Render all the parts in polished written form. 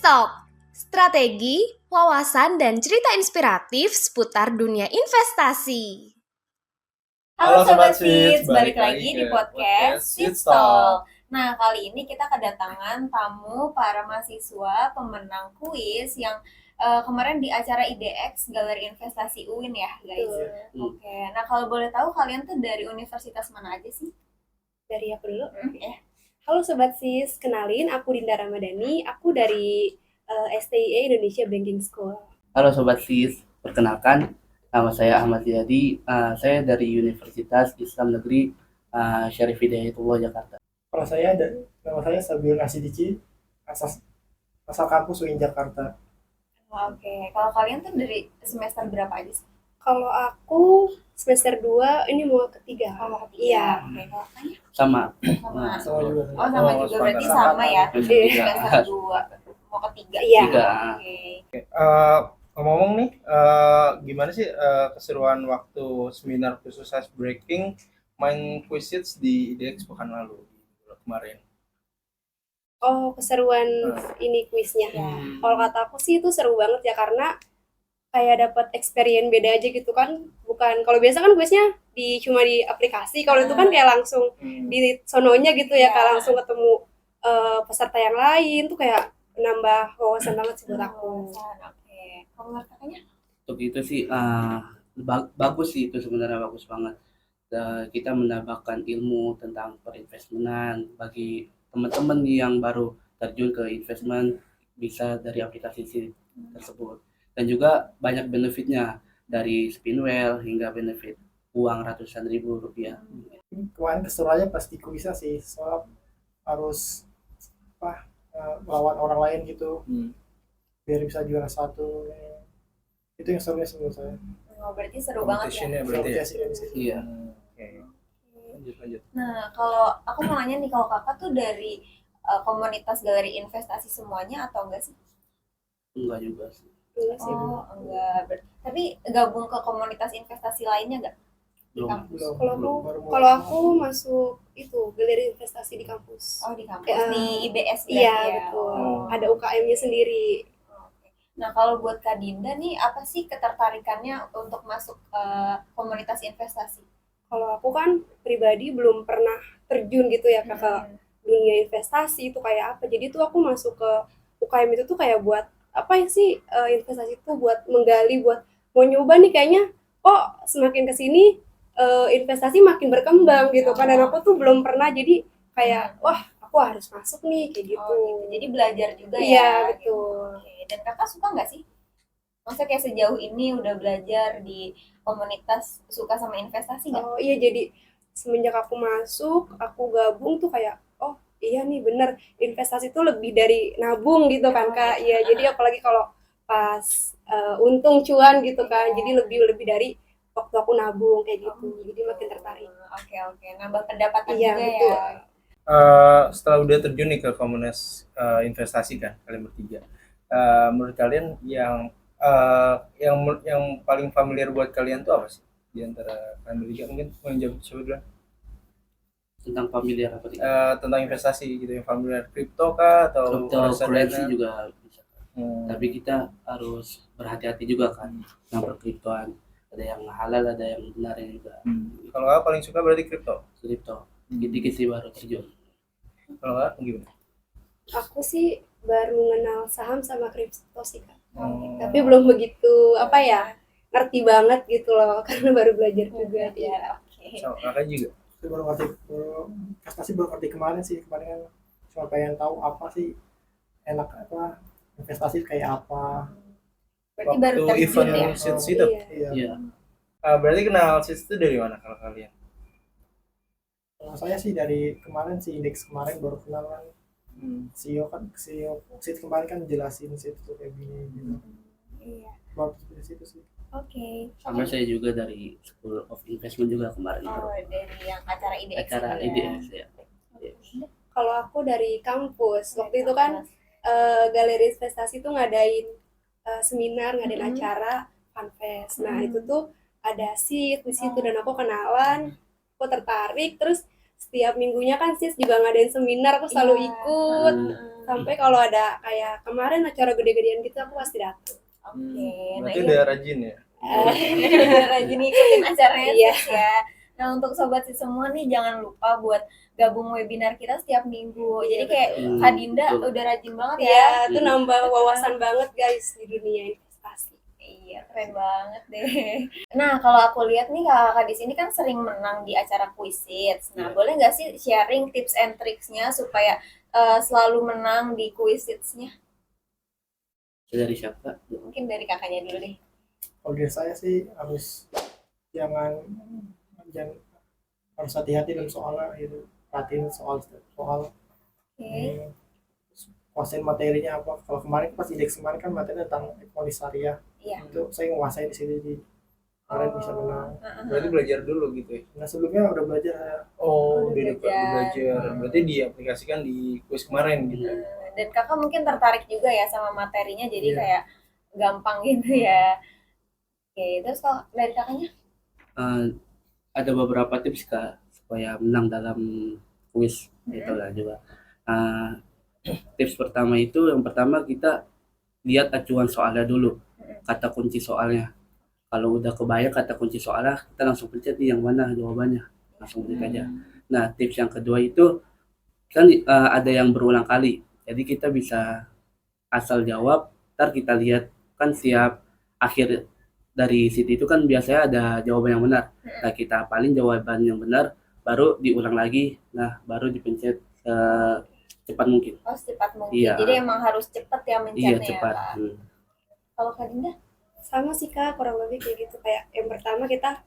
Talk, strategi, wawasan, dan cerita inspiratif seputar dunia investasi. Halo Sobat Seeds, balik lagi di podcast Seeds Talk. Nah, kali ini kita kedatangan tamu para mahasiswa pemenang kuis yang kemarin di acara IDX Galeri Investasi UIN ya guys. Oke, nah kalau boleh tahu kalian tuh dari universitas mana aja sih? Dari aku dulu. Halo Sobat Sis, kenalin aku Dinda Ramadhani, aku dari STIE Indonesia Banking School. Halo Sobat SIS, perkenalkan nama saya Ahmad Yadi, saya dari Universitas Islam Negeri Syarif Hidayatullah Jakarta. Kalau nama saya Sabil Nasidiki, asal kampus UIN Jakarta. Oke, kalau kalian tuh dari semester berapa aja sih? Kalau aku semester 2, ini mau ketiga. Oh, mau ketiga. Iya. Oke, kalau kalian? Sama. Sama juga. Oh, sama juga berarti sama ya. Semester 2 mau ketiga. Iya. Oke. Ngomong nih, gimana sih keseruan waktu seminar khusus ice breaking main quiz di IDX pekan lalu kemarin? Oh, keseruan ini kuisnya. Kalau kata aku sih itu seru banget ya, karena kayak dapat experience beda aja gitu kan. Bukan, kalau biasa kan kuisnya cuma di aplikasi, kalau itu kan kayak langsung di sononya gitu ya, kayak langsung ketemu peserta yang lain tuh kayak nambah wawasan banget sih buat aku. Oke. Kalau kakaknya? Untuk itu sih bagus sih, itu sebenarnya bagus banget. Kita mendapatkan ilmu tentang perinvestmentan bagi teman-teman yang baru terjun ke investment, bisa dari aplikasi tersebut. Dan juga banyak benefitnya, dari spinwheel hingga benefit uang ratusan ribu rupiah. Kemarin keseruannya pasti kuisnya sih, soal harus melawan orang lain gitu, biar bisa juara satu. Itu yang serunya sih menurut saya. Oh, berarti seru banget ya. Berarti ya? Iya. Lanjut. Nah, kalau aku mau nanya nih, kalau kakak tuh dari komunitas galeri investasi semuanya atau enggak sih? Enggak juga sih. Oh, enggak. Tapi gabung ke komunitas investasi lainnya enggak? Di kampus? Kalau aku masuk itu galeri investasi di kampus. Oh, di kampus, di IBS berarti Iya, ya? betul. Oh. Ada UKM-nya sendiri. Oke. Nah, kalau buat Kak Dinda nih, apa sih ketertarikannya untuk masuk komunitas investasi? Kalau aku kan pribadi belum pernah terjun gitu ya ke dunia investasi itu kayak apa. Jadi tuh aku masuk ke UKM itu tuh kayak buat apa sih, investasi itu buat menggali, buat mau nyoba nih kayaknya semakin kesini investasi makin berkembang gitu kan, dan aku tuh belum pernah, jadi kayak wah aku harus masuk nih kayak gitu. Oh, gitu. Jadi belajar juga ya? Iya, betul. Oke. Dan kakak suka nggak sih? Maksudnya kayak sejauh ini udah belajar di komunitas suka sama investasi nggak? Oh iya, jadi semenjak aku masuk, aku gabung tuh kayak oh iya nih bener, investasi itu lebih dari nabung gitu kan Kak. Iya, jadi apalagi kalau pas untung cuan gitu kan, jadi lebih dari waktu aku nabung kayak gitu. Jadi makin tertarik. Oke. Nambah pendapatan Iya, juga betul. ya. Setelah udah terjun nih ke komunitas investasi kan kalian bertiga, menurut kalian yang paling familiar buat kalian tuh apa sih di antara kalian bertiga? Mungkin mau jawab coba dulu. Tentang familiar apa nih? Tentang investasi gitu, yang familiar kripto kah atau Cryptocurrency juga bisa. Tapi Hmm. kita harus berhati-hati juga kan dengan perkriptoan. Ada yang halal, ada yang benarnya juga. Kalau kakak paling suka berarti kripto. Dikit-dikit sih baru terjun. Kalau kakak gimana? Aku sih baru mengenal saham sama kripto sih Kak. Oh. Tapi belum begitu ngerti banget gitu loh, karena baru belajar juga. Ya, oke. So, kakak juga. Itu investasi baru ngerti kemarin kan cuma pengen tahu apa sih enak investasi kayak apa. Berarti baru Waktu terjun event ya? Seeds itu. Iya. Berarti kenal Seeds itu dari mana kalau kalian? Kalau saya sih dari kemarin sih, indeks kemarin baru kenal kan. CEO Seeds kemarin kan jelasin Seeds itu kayak gini gitu. Iya. Baru dari situ sih. Oke. Sama saya juga dari School of Investment juga kemarin. Oh, dari yang acara IDX. Acara ya? IDX ya. Kalau aku dari kampus, waktu itu kan galeri investasi tuh ngadain seminar, ngadain acara funfest. Nah itu tuh ada seat di situ dan aku kenalan, aku tertarik, terus setiap minggunya kan sis juga ngadain seminar, aku selalu Iya. ikut. Sampai kalau ada kayak kemarin acara gede-gedean gitu aku pasti datang. Oke, nah Berarti ini udah rajin ya. rajin ikutin acaranya Iya. Sis ya. Nah untuk sobat Sis semua nih jangan lupa buat gabung webinar kita setiap minggu. Jadi kayak Kak Dinda betul. udah rajin banget ya. Iya, itu nambah wawasan banget guys di dunia investasi. Iya, keren banget deh. Nah, kalau aku lihat nih kakak di sini kan sering menang di acara Quizits. Nah, Iya. boleh nggak sih sharing tips and tricksnya supaya selalu menang di Quizits-nya? Dari siapa? Mungkin dari kakaknya dulu deh. Kalau dari saya sih jangan jangan harus hati-hati dalam soalnya gitu, perhatiin soal Oke. terus kuasain materinya apa. Kalau kemarin pas indeks kemarin kan materinya tentang ekonomi syariah, Iya. itu saya nguasain di sini di kemarin bisa menang. Berarti belajar dulu gitu ya. Nah sebelumnya udah belajar saya. Oh, Udah udah belajar. Berarti diaplikasikan di kuis kemarin gitu. Dan kakak mungkin tertarik juga ya sama materinya, jadi Iya. kayak gampang gitu ya. Oke, terus kalau dari kakaknya? Ada beberapa tips Kak supaya menang dalam kuis itulah juga. Tips pertama itu yang pertama kita lihat acuan soalnya dulu, kata kunci soalnya. Kalau udah kebayang kata kunci soalnya, kita langsung pencet nih yang mana jawabannya, langsung klik aja. Nah tips yang kedua itu kan ada yang berulang kali, jadi kita bisa asal jawab, ntar kita lihat kan siap akhir dari situ itu kan biasanya ada jawaban yang benar. Nah kita hafalin jawaban yang benar, baru diulang lagi, nah baru dipencet cepat mungkin. Oh, secepat mungkin. Iya. Jadi emang harus cepet ya Iya mencetnya cepat. ya, Kak. Kalau Kak Dinda? Sama sih Kak, kurang lebih kayak gitu. Kayak yang pertama kita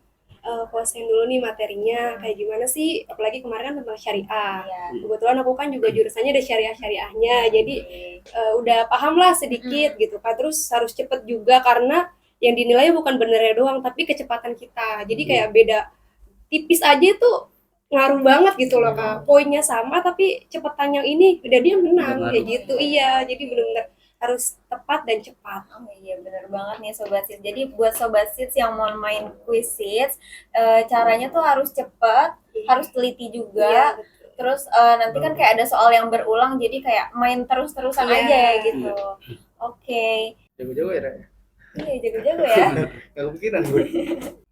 kuasain dulu nih materinya kayak gimana sih, apalagi kemarin kan tentang syariah. Iya. Kebetulan aku kan juga jurusannya ada syariahnya, jadi udah paham lah sedikit gitu kan. Terus harus cepet juga karena yang dinilai bukan benernya doang tapi kecepatan kita, jadi kayak beda tipis aja tuh ngaruh banget gitu loh Kak. Poinnya sama tapi cepetan yang ini udah dia menang Udah kayak ngaruh. gitu. Iya, jadi benar-benar harus tepat dan cepat. Oh iya bener banget nih Sobat Seeds. Jadi buat Sobat Seeds yang mau main quiz Seeds, caranya tuh harus cepet, harus teliti juga. Iya, betul. Terus nanti kan kayak ada soal yang berulang, jadi kayak main terus-terusan Iya. aja ya gitu. Oke. Jago-jago ya, Raya? Iya jago-jago ya. Gak kepikiran gue.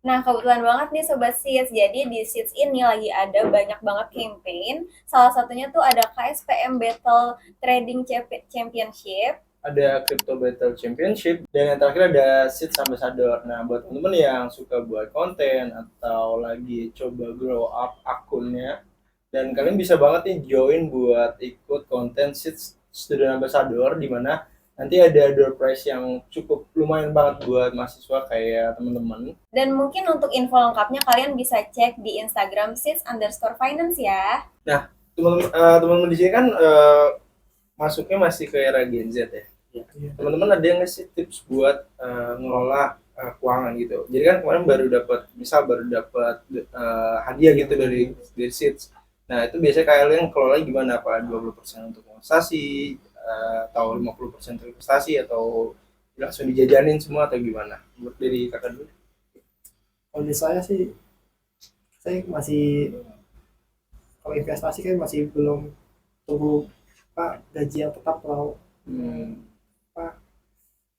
Nah, kebetulan banget nih Sobat Seeds. Jadi di Seeds ini lagi ada banyak banget campaign. Salah satunya tuh ada KSPM Battle Trading Championship. Ada Crypto Battle Championship, dan yang terakhir ada Seeds Ambassador. Nah, buat teman-teman yang suka buat konten atau lagi coba grow up akunnya, dan kalian bisa banget nih join buat ikut konten Seeds Student Ambassador, di mana nanti ada door prize yang cukup lumayan banget buat mahasiswa kayak teman-teman. Dan mungkin untuk info lengkapnya kalian bisa cek di Instagram seeds_finance ya. Nah, teman-teman di sini kan masuknya masih ke era Gen Z ya. Iya. Teman-teman ada nggak sih tips buat ngelola keuangan gitu? Jadi kan kemarin baru dapat hadiah gitu dari Seeds. Nah itu biasanya kalian kelola gimana? Apa 20% untuk investasi atau 50% untuk investasi atau langsung dijajanin semua atau gimana? Buat dari kakak dulu. Kalau di saya sih, saya masih kalau investasi kan masih belum tunggu gaji yang tetap atau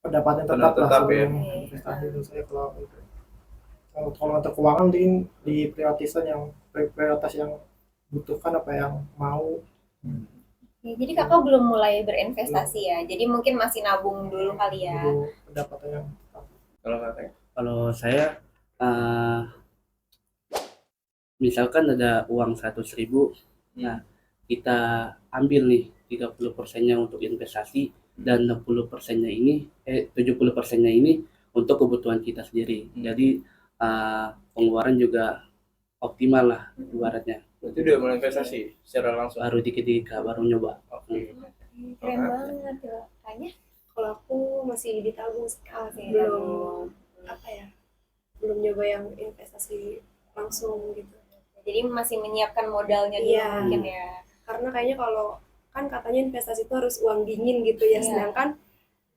pendapatan tetap lah Tetap ya. sebelum investasi itu. Saya kalau untuk keuangan di prioritas yang butuhkan apa yang mau. Ya, jadi kakak belum mulai berinvestasi ya. Jadi mungkin masih nabung dulu kali ya. Dulu pendapatan yang tetap. Kalau kakak? Kalau saya misalkan ada uang 100.000, nah kita ambil nih 30%-nya untuk investasi dan 60%-nya ini 70%-nya ini untuk kebutuhan kita sendiri. Jadi pengeluaran juga optimal lah ibaratnya. Berarti udah mulai investasi secara langsung. Baru dikit-dikit baru nyoba. Oke. Keren banget ya. Kayaknya Kalau aku masih ditabung masih belum apa ya, belum nyoba yang investasi langsung gitu. Jadi masih menyiapkan modalnya dulu Iya. mungkin ya. Karena kayaknya kalau kan katanya investasi itu harus uang dingin gitu ya, Iya. sedangkan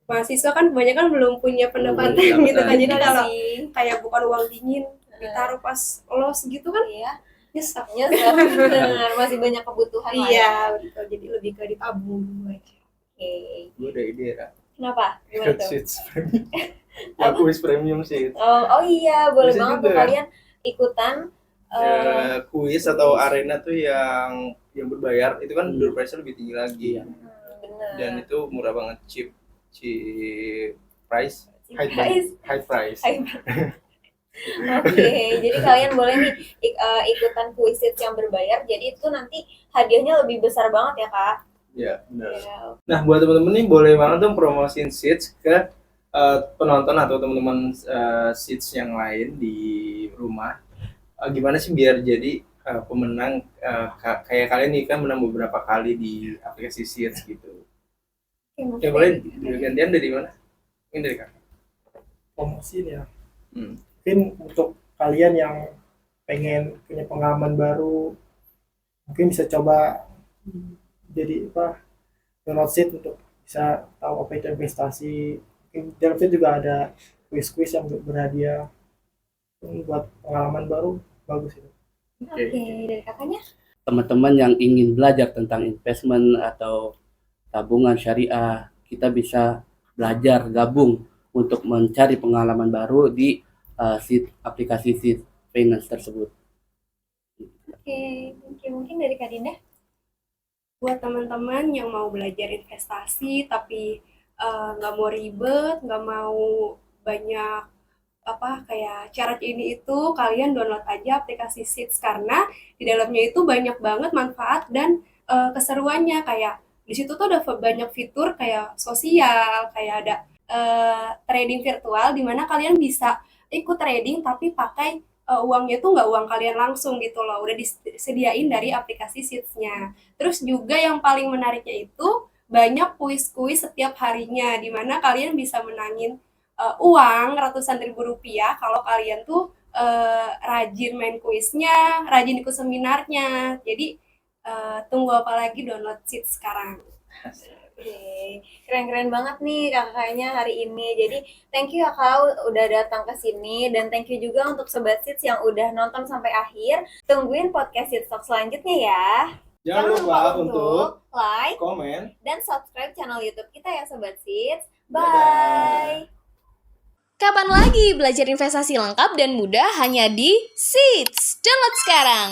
mahasiswa kan kebanyakan belum punya pendapatan Belum gitu kan. Jadi Bener kalau sih. kayak bukan uang dingin ditaruh pas los gitu kan Iya. nyesek. Nyesek, bener. Masih banyak kebutuhan lah ya. Iya betul, jadi lebih ke ditabung dulu aja. Oke. Gue ada ide ya. Kenapa? Gimana Ikut tuh? Seeds Premium. Ya, kuis premium sih. Oh iya, boleh Bisa banget juga tuh ya. kalian ikutan. Kuis atau arena tuh yang berbayar itu kan door price lebih tinggi lagi. Iya. Bener. Dan itu murah banget, cheap price, high price. Oke, jadi kalian boleh nih ikutan kuis Seeds yang berbayar. Jadi itu nanti hadiahnya lebih besar banget ya kak. Ya, benar. Ya. Nah, buat teman-teman nih boleh banget dong promosiin Seeds ke penonton atau teman-teman Seeds yang lain di rumah. Gimana sih biar jadi pemenang kayak kalian nih kan menang beberapa kali di aplikasi Seeds gitu. Ya boleh gantian dari mana? Ini dari kakak. Promosiin ya. Mungkin untuk kalian yang pengen punya pengalaman baru, mungkin bisa coba jadi download Seeds untuk bisa tahu apa itu investasi. Mungkin dalam Seeds juga ada kuis-kuis yang berhadiah. Buat pengalaman baru bagus itu. Oke, dari kakaknya? Teman-teman yang ingin belajar tentang investment atau tabungan syariah, kita bisa belajar gabung untuk mencari pengalaman baru di aplikasi Seeds Finance tersebut. Oke, mungkin dari Kak Dinda? Buat teman-teman yang mau belajar investasi tapi nggak mau ribet, nggak mau banyak kayak syarat ini itu, kalian download aja aplikasi Seeds karena di dalamnya itu banyak banget manfaat dan keseruannya. Kayak di situ tuh ada banyak fitur kayak sosial, kayak ada trading virtual di mana kalian bisa ikut trading tapi pakai uangnya tuh nggak uang kalian langsung gitu loh, udah disediain dari aplikasi Seeds-nya. Terus juga yang paling menariknya itu banyak kuis-kuis setiap harinya di mana kalian bisa menangin uang ratusan ribu rupiah kalau kalian tuh rajin main kuisnya, rajin ikut seminarnya. Jadi tunggu apa lagi, download Seeds sekarang. Oke, keren-keren banget nih kakaknya hari ini. Jadi thank you ya kak udah datang ke sini dan thank you juga untuk Sobat Seeds yang udah nonton sampai akhir. Tungguin podcast Seeds Talk selanjutnya ya. Jangan lupa untuk like, komen, dan subscribe channel YouTube kita ya Sobat Seeds. Dadah. Bye. Kapan lagi belajar investasi lengkap dan mudah hanya di Seeds? Download sekarang!